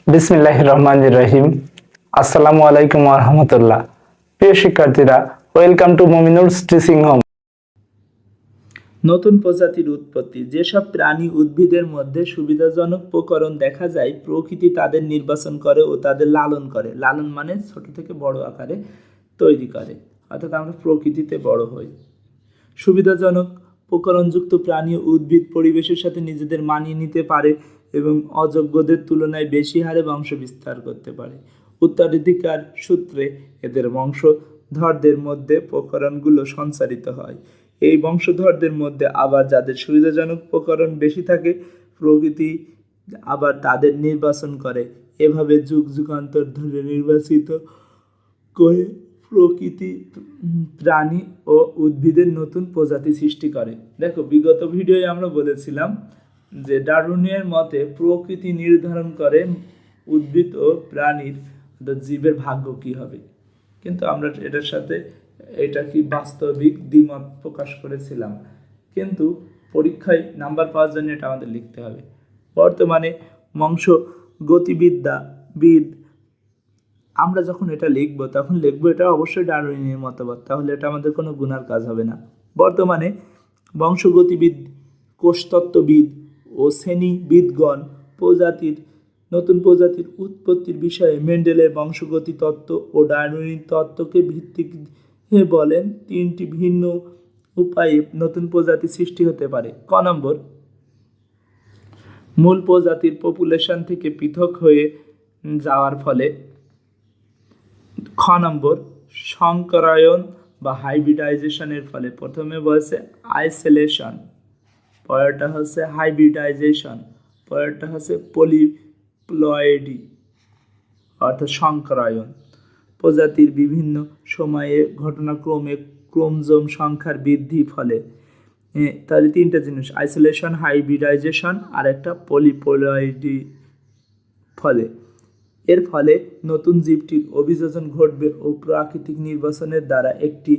বিসমিল্লাহির রহমানির রহিম। আসসালামু আলাইকুম ওয়া রাহমাতুল্লাহ। প্রিয় শিক্ষার্থীরা, ওয়েলকাম টু মুমিনুলস টিচিং হোম। নতুন প্রজাতির উৎপত্তি। যেসব প্রাণী উদ্ভিদের মধ্যে সুবিধাজনক প্রকরণ দেখা যায়, প্রকৃতি তাদের নির্বাচন করে ও তাদের লালন করে। লালন মানে ছোট থেকে বড় আকারে তৈরি করে, অর্থাৎ আমরা প্রকৃতিতে বড় হই। সুবিধাজনক প্রকরণযুক্ত প্রাণী ও উদ্ভিদ পরিবেশের সাথে নিজেদের মানিয়ে নিতে পারে এবং অযোগ্যদের তুলনায় বেশি হারে বংশ বিস্তার করতে পারে। উত্তরাধিকার সূত্রে এদের বংশধরদের মধ্যে প্রকরণগুলো সঞ্চারিত হয়। এই বংশধরদের মধ্যে আবার যাদের সুবিধাজনক প্রকরণ বেশি থাকে, প্রকৃতি আবার তাদের নির্বাচন করে। এভাবে যুগ যুগান্তর ধরে নির্বাচিত করে প্রকৃতি প্রাণী ও উদ্ভিদের নতুন প্রজাতি সৃষ্টি করে। দেখো, বিগত ভিডিওয়ে আমরা বলেছিলাম যে ডারউইনের মতে প্রকৃতি নির্ধারণ করে উদ্ভিদ ও প্রাণীর জীবের ভাগ্য কি হবে, কিন্তু আমরা এটার সাথে এটা কি বাস্তবিক দ্বিমত প্রকাশ করেছিলাম। কিন্তু পরীক্ষায় নাম্বার পাওয়ার জন্য এটা আমাদের লিখতে হবে। বর্তমানে বংশ গতিবিদ্যাবিদ আমরা যখন এটা লিখবো তখন লিখবো এটা অবশ্যই ডারউইনের মতবাদ, তাহলে এটা আমাদের কোনো গুনার কাজ হবে না। বর্তমানে বংশগতিবিদ, কোষতত্ত্ববিদ ও শ্রেণীবিদগণ নতুন প্রজাতির উৎপত্তির বিষয়ে মেন্ডেলের বংশগতি তত্ত্ব ও ডারউইন তত্ত্বকে ভিত্তি বলেন তিনটি ভিন্ন উপায়ে নতুন প্রজাতি সৃষ্টি হতে পারে। ক নম্বর, মূল প্রজাতির পপুলেশন থেকে পৃথক হয়ে যাওয়ার ফলে। খ নম্বর, সংকরায়ন বা হাইব্রিডাইজেশনের ফলে। প্রথমে বলছে আইসোলেশন, পরেরটা হচ্ছে হাইব্রিডাইজেশন, পরেরটা হচ্ছে পলিপ্লয়েডি অর্থাৎ সংকরায়ন। প্রজাতির বিভিন্ন সময়ে ঘটনাক্রমে ক্রোমোজোম সংখ্যার বৃদ্ধি ফলে। তাহলে তিনটা জিনিস, আইসোলেশন, হাইব্রিডাইজেশন আর একটা পলিপ্লয়েডি ফলে। এর ফলে নতুন জীবটির অভিযোজন ঘটবে ও প্রাকৃতিক নির্বাচনের দ্বারা একটি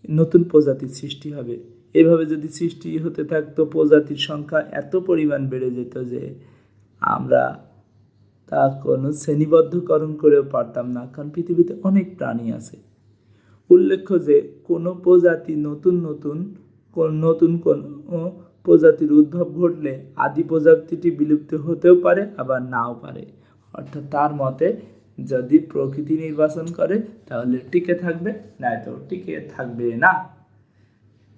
নতুন প্রজাতির সৃষ্টি হবে। এভাবে যদি সৃষ্টি হতে থাকতো, প্রজাতির সংখ্যা এত পরিমাণ বেড়ে যেত যে আমরা তা কোনো শ্রেণীবদ্ধকরণ করেও পারতাম না, কারণ পৃথিবীতে অনেক প্রাণী আছে। উল্লেখ্য যে কোনো প্রজাতি নতুন কোনো প্রজাতির উদ্ভব ঘটলে আদি প্রজাতিটি বিলুপ্ত হতেও পারে, আবার নাও পারে। অর্থাৎ তার মতে যদি প্রকৃতি নির্বাচন করে তাহলে টিকে থাকবে, নয়তো টিকে থাকবে না।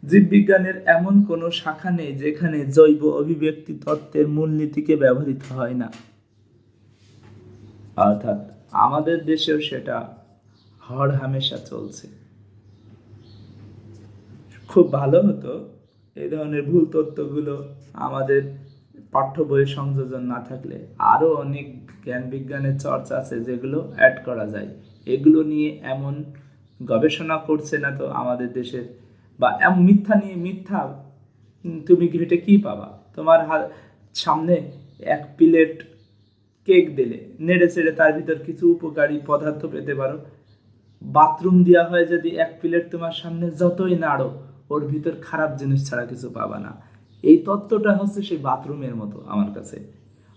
জীববিজ্ঞানের এমন কোনো শাখা নেই যেখানে জৈব অভিব্যক্তি তত্ত্বের মূলনীতিকে ব্যবহৃত হয় না, অর্থাৎ আমাদের দেশেও সেটা হরহামেশা চলছে। খুব ভালো হতো এই ধরনের ভুল তথ্যগুলো আমাদের পাঠ্য বইয়ে সংযোজন না থাকলে। আরও অনেক জ্ঞান বিজ্ঞানের চর্চা আছে যেগুলো অ্যাড করা যায়। এগুলো নিয়ে এমন গবেষণা করছে না তো আমাদের দেশের, বা এমন মিথ্যা নিয়ে মিথ্যা তুমি ঘেটে কি পাবা? তোমার সামনে এক প্লেট কেক দিলে নেড়ে চেড়ে তার ভিতর কিছু উপকারী পদার্থ পেতে পারো। বাথরুম দেওয়া হয় যদি এক প্লেট, তোমার সামনে যতই নাড়ো ওর ভিতর খারাপ জিনিস ছাড়া কিছু পাবা না। এই তত্ত্বটা হচ্ছে সেই বাথরুমের মতো আমার কাছে,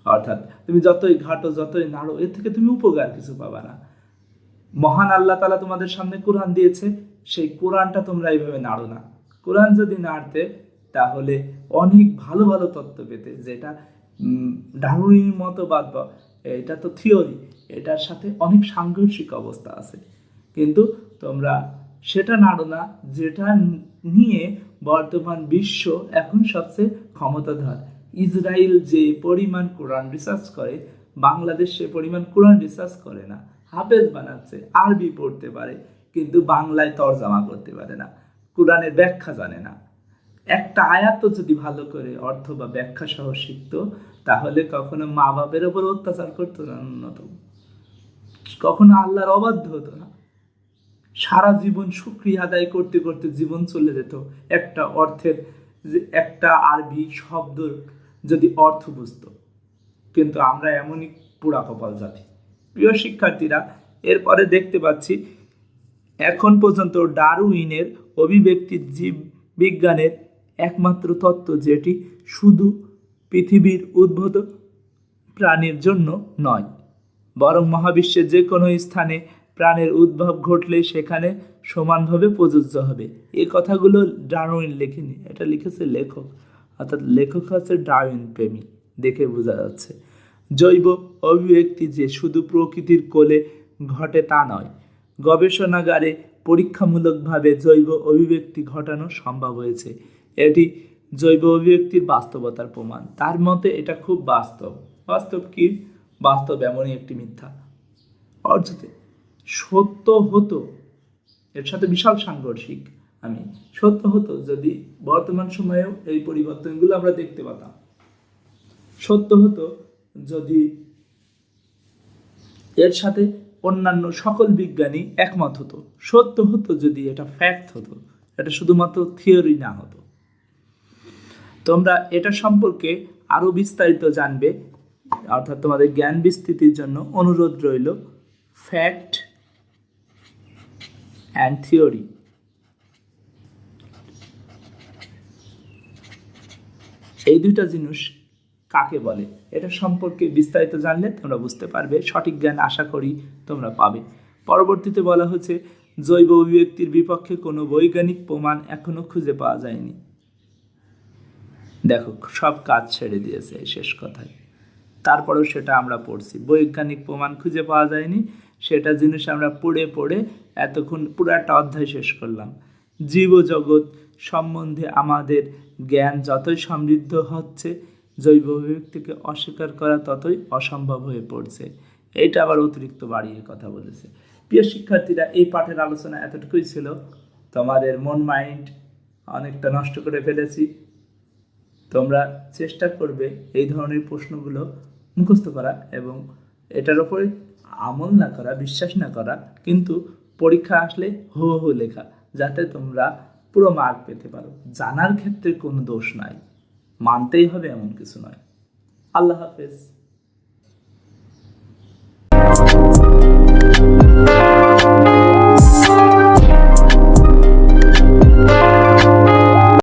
অর্থাৎ তুমি যতই ঘাটো যতই নাড়ো এর থেকে তুমি উপকার কিছু পাবা না। মহান আল্লাহ তাআলা তোমাদের সামনে কোরআন দিয়েছে, সেই কোরআনটা তোমরা এইভাবে নাড়ো না। কোরআন যদি নাড়তে তাহলে অনেক ভালো ভালো তত্ত্ব পেতে, যেটা ডারউইন মতবাদ, এটা তো থিওরি, এটার সাথে অনেক সাংঘর্ষিক অবস্থা আছে, কিন্তু তোমরা সেটা নাড়ো না, যেটা নিয়ে বর্তমান বিশ্ব এখন সবচেয়ে ক্ষমতাধর। ইসরায়েল যে পরিমাণ কোরআন রিসার্চ করে, বাংলাদেশ সে পরিমাণ কোরআন রিসার্চ করে না। হাফেজ বানাচ্ছে, আরবি পড়তে পারে, কিন্তু বাংলায় তরজমা করতে পারে না, কোরআনের ব্যাখ্যা জানে না। একটা আয়াত যদি ভালো করে অর্থ বা ব্যাখ্যা সহ শিখত, তাহলে কখনো মা বাপের ওপর অত্যাচার করতো না, কখনো আল্লাহর অবাধ্য হতো না। সারা জীবন শুকরিয়া আদায় করতে করতে জীবন চলে যেত একটা অর্থের, একটা আরবি শব্দ যদি অর্থ বুঝত। কিন্তু আমরা এমনই পোড়া কপাল জাতি। প্রিয় শিক্ষার্থীরা, এরপরে দেখতে পাচ্ছি এখন পর্যন্ত ডারউইনের অভিব্যক্তি জীব বিজ্ঞানের একমাত্র তত্ত্ব, যেটি শুধু পৃথিবীর উদ্ভূত প্রাণীর জন্য নয়। বরং মহাবিশ্বের যে কোনো স্থানে প্রাণের উদ্ভব ঘটলে সেখানে সমানভাবে প্রযোজ্য হবে। এই কথাগুলো ডারউইন লেখেনি, এটা লিখেছে লেখক, অর্থাৎ লেখক হচ্ছে ডারউইন প্রেমী, দেখে বোঝা যাচ্ছে। জৈব অভিব্যক্তি যে শুধু প্রকৃতির কোলে ঘটে তা নয়, গবেষণাগারে পরীক্ষামূলকভাবে জৈব অভিব্যক্তি ঘটানো সম্ভব হয়েছে। এটি জৈব অভিব্যক্তির বাস্তবতার প্রমাণ। তার মতে এটা খুব বাস্তব। বাস্তব কি? বাস্তব এমনই একটি মিথ্যা। অর্থাৎ সত্য হতো, এর সাথে বিশাল সাংঘর্ষিক। সত্য হতো যদি বর্তমান সময়েও এই পরিবর্তনগুলো আমরা দেখতে পেতাম। সত্য হতো যদি এর সাথে অন্যান্য সকল বিজ্ঞানী একমত হতো। সত্য হতো যদি এটা ফ্যাক্ট হতো, এটা শুধুমাত্র থিওরি না হতো। তোমরা এটা সম্পর্কে আরো বিস্তারিত জানবে, অর্থাৎ তোমাদের জ্ঞান বিস্তৃতির জন্য অনুরোধ রইল। ফ্যাক্ট অ্যান্ড থিওরি, এই দুইটা জিনিস কাকে বলে এটা সম্পর্কে বিস্তারিত জানলে তোমরা বুঝতে পারবে। সঠিক জ্ঞান আশা করি তোমরা পাবে। পরবর্তীতে বলা হচ্ছে জৈব অভিব্যক্তির বিপক্ষে কোনো বৈজ্ঞানিক প্রমাণ এখনো খুঁজে পাওয়া যায়নি। দেখো, সব কাজ ছেড়ে দিয়েছে এই শেষ কথায়, তারপরেও সেটা আমরা পড়ছি। বৈজ্ঞানিক প্রমাণ খুঁজে পাওয়া যায়নি, সেটা জিনিস আমরা পড়ে পড়ে এতক্ষণ পুরো একটা অধ্যায় শেষ করলাম। জীবজগৎ সম্বন্ধে আমাদের জ্ঞান যতই সমৃদ্ধ হচ্ছে, জৈব অভিব্যক্তিকে অস্বীকার করা ততই অসম্ভব হয়ে পড়ছে। এইটা আবার অতিরিক্ত বাড়িয়ে কথা বলেছে। প্রিয় শিক্ষার্থীরা, এই পাঠের আলোচনা এতটুকুই ছিল। তোমাদের মন মাইন্ড অনেকটা নষ্ট করে ফেলেছি। তোমরা চেষ্টা করবে এই ধরনের প্রশ্নগুলো মুখস্থ করা এবং এটার উপরে আমল না করা, বিশ্বাস না করা, কিন্তু পরীক্ষা আসলে হো হো লেখা, যাতে তোমরা পুরো মার্ক পেতে পারো। জানার ক্ষেত্রে কোনো দোষ নাই, মানতেই হবে এমন কিছু নয়। আল্লাহ হাফেজ।